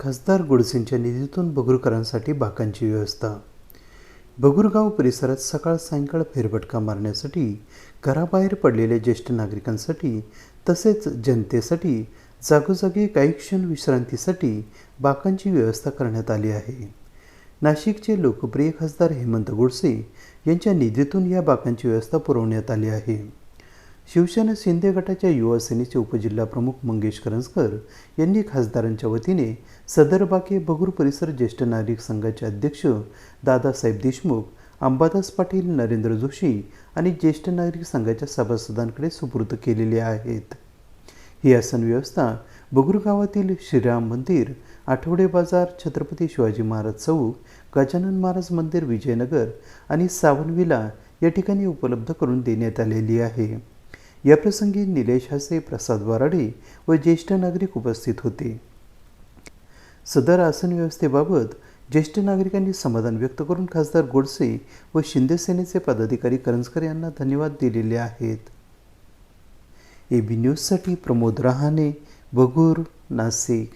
खासदार गोडसेंच्या निधीतून भगूरकरांसाठी बाकांची व्यवस्था. भगूरगाव परिसरात सकाळ सायंकाळ फेरफटका मारण्यासाठी घराबाहेर पडलेल्या ज्येष्ठ नागरिकांसाठी तसेच जनतेसाठी जागोजागी काही क्षण विश्रांतीसाठी बाकांची व्यवस्था करण्यात आली आहे. नाशिकचे लोकप्रिय खासदार हेमंत गोडसे यांच्या निधीतून या बाकांची व्यवस्था पुरवण्यात आली आहे. शिवसेना शिंदे गटाच्या युवा सेनेचे उपजिल्हाप्रमुख मंगेश करंजकर यांनी खासदारांच्या वतीने सदर बाके भगूर परिसर ज्येष्ठ नागरिक संघाचे अध्यक्ष दादासाहेब देशमुख, अंबादास पाटील, नरेंद्र जोशी आणि ज्येष्ठ नागरिक संघाच्या सभासदांकडे सुपूर्द केलेली आहेत. ही आसन व्यवस्था भगूर गावातील श्रीराम मंदिर, आठवडे बाजार, छत्रपती शिवाजी महाराज चौक, गजानन महाराज मंदिर, विजयनगर आणि सावनविला या ठिकाणी उपलब्ध करून देण्यात आलेली आहे. याप्रसंगी निलेश हासे, प्रसाद वराडे व ज्येष्ठ नागरिक उपस्थित होते. सदर आसन व्यवस्थेबाबत ज्येष्ठ नागरिकांनी समाधान व्यक्त करून खासदार गोडसे व शिंदे सेनेचे पदाधिकारी करंजकर यांना धन्यवाद दिलेले आहेत. AB न्यूजसाठी प्रमोद रहाणे, भगूर, नाशिक.